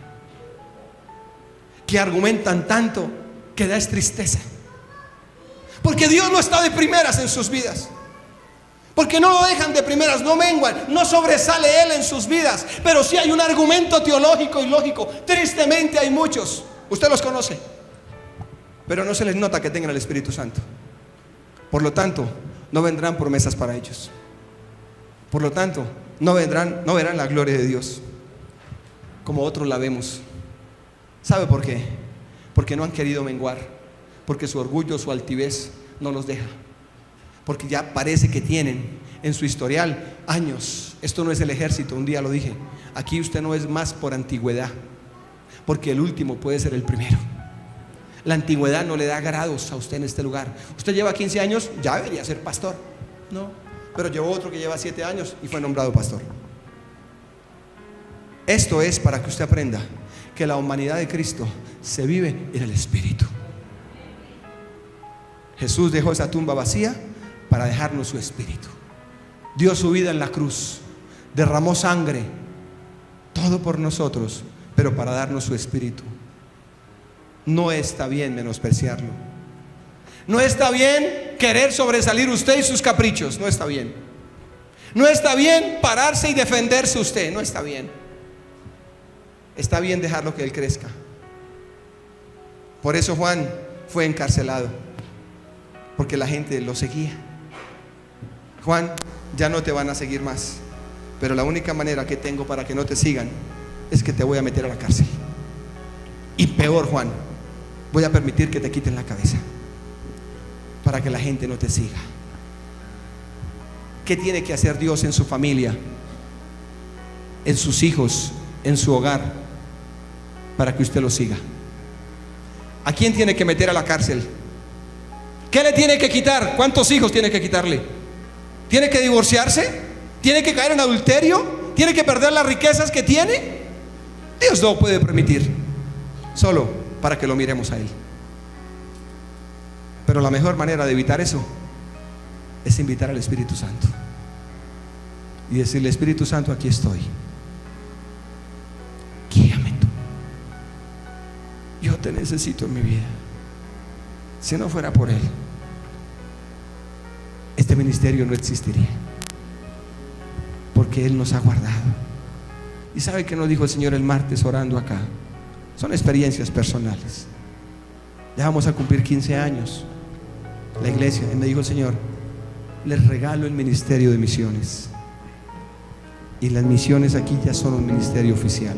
que argumentan tanto que da tristeza, porque Dios no está de primeras en sus vidas, porque no lo dejan de primeras, no menguan, no sobresale Él en sus vidas. Pero sí hay un argumento teológico y lógico. Tristemente hay muchos, usted los conoce, pero no se les nota que tengan el Espíritu Santo. Por lo tanto, no vendrán promesas para ellos. Por lo tanto, no verán la gloria de Dios como otros la vemos. ¿Sabe por qué? Porque no han querido menguar, porque su orgullo, su altivez no los deja, porque ya parece que tienen en su historial años. Esto no es el ejército, un día lo dije, aquí usted no es más por antigüedad, porque el último puede ser el primero. La antigüedad no le da grados a usted en este lugar. Usted lleva 15 años, ya debería ser pastor. No, pero llevó otro que lleva 7 años y fue nombrado pastor. Esto es para que usted aprenda que la humanidad de Cristo se vive en el Espíritu. Jesús dejó esa tumba vacía para dejarnos su Espíritu. Dio su vida en la cruz, derramó sangre, todo por nosotros, pero para darnos su Espíritu. No está bien menospreciarlo. No está bien querer sobresalir usted y sus caprichos. No está bien. No está bien pararse y defenderse usted. No está bien. Está bien dejarlo que Él crezca. Por eso Juan fue encarcelado, porque la gente lo seguía. Juan, ya no te van a seguir más, pero la única manera que tengo para que no te sigan es que te voy a meter a la cárcel. Y peor, Juan, voy a permitir que te quiten la cabeza para que la gente no te siga. ¿Qué tiene que hacer Dios en su familia, en sus hijos, en su hogar, para que usted lo siga? ¿A quién tiene que meter a la cárcel? ¿Qué le tiene que quitar? ¿Cuántos hijos tiene que quitarle? ¿Tiene que divorciarse? ¿Tiene que caer en adulterio? ¿Tiene que perder las riquezas que tiene? Dios no puede permitir, solo para que lo miremos a Él. Pero la mejor manera de evitar eso es invitar al Espíritu Santo y decirle: Espíritu Santo, aquí estoy, guíame tú, yo te necesito en mi vida. Si no fuera por Él, este ministerio no existiría, porque Él nos ha guardado. ¿Y sabe qué nos dijo el Señor el martes orando acá? Son experiencias personales. Ya vamos a cumplir 15 años la iglesia, y me dijo el Señor: les regalo el ministerio de misiones. Y las misiones aquí ya son un ministerio oficial,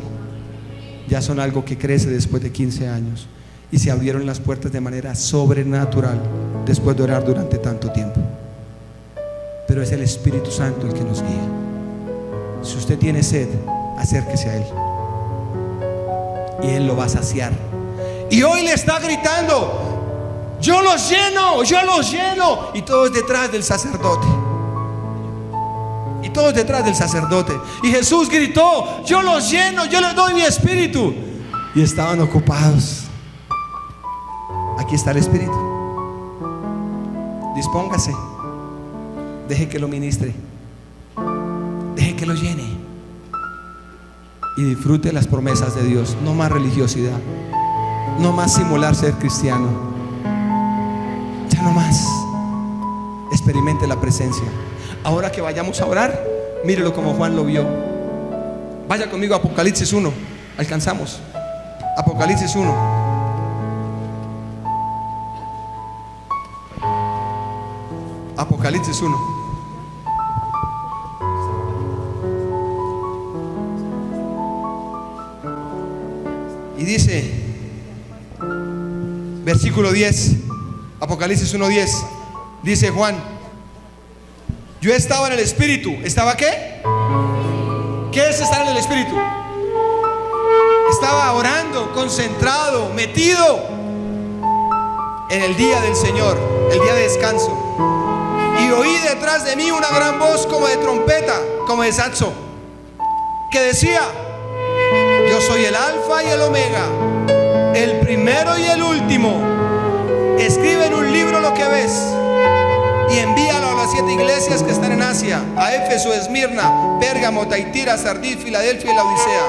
ya son algo que crece después de 15 años. Y se abrieron las puertas de manera sobrenatural después de orar durante tanto tiempo. Pero es el Espíritu Santo el que nos guía. Si usted tiene sed, acérquese a Él y Él lo va a saciar. Y hoy le está gritando: yo los lleno, yo los lleno. Y todos detrás del sacerdote. Y todos detrás del sacerdote. Y Jesús gritó: yo los lleno, yo les doy mi espíritu. Y estaban ocupados. Aquí está el Espíritu. Dispóngase. Deje que lo ministre. Deje que lo llene. Y disfrute las promesas de Dios. No más religiosidad. No más simular ser cristiano. Ya no más. Experimente la presencia. Ahora que vayamos a orar, mírelo como Juan lo vio. Vaya conmigo a Apocalipsis 1. Alcanzamos. Apocalipsis 1. Apocalipsis 1. Y dice, versículo 10, Apocalipsis 1:10, dice Juan: yo estaba en el Espíritu. ¿Estaba qué? ¿Qué es estar en el Espíritu? Estaba orando, concentrado, metido en el día del Señor, el día de descanso. Y oí detrás de mí una gran voz como de trompeta, como de saxo, que decía: yo soy el Alfa y el Omega, el primero y el último. Escribe en un libro lo que ves y envíalo a las 7 iglesias que están en Asia: a Éfeso, Esmirna, Pérgamo, Taitira, Sardis, Filadelfia y la Odisea.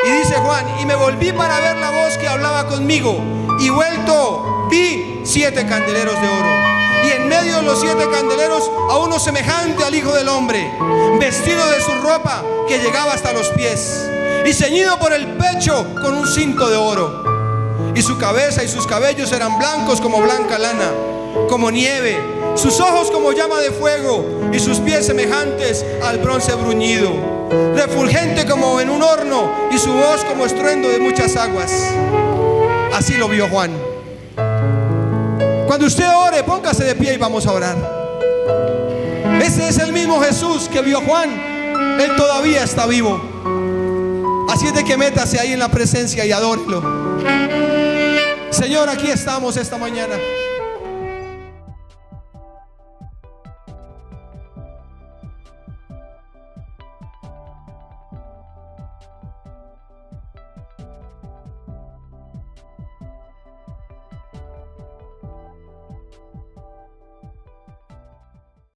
Y dice Juan: y me volví para ver la voz que hablaba conmigo, y vuelto vi 7 candeleros de oro, y en medio de los 7 candeleros a uno semejante al Hijo del Hombre, vestido de su ropa que llegaba hasta los pies, y ceñido por el pecho con un cinto de oro. Y su cabeza y sus cabellos eran blancos como blanca lana, como nieve, sus ojos como llama de fuego, y sus pies semejantes al bronce bruñido, refulgente como en un horno, y su voz como estruendo de muchas aguas. Así lo vio Juan. Cuando usted ore, póngase de pie y vamos a orar. Ese es el mismo Jesús que vio Juan. Él todavía está vivo. Así es de que métase ahí en la presencia y adórelo. Señor, aquí estamos esta mañana.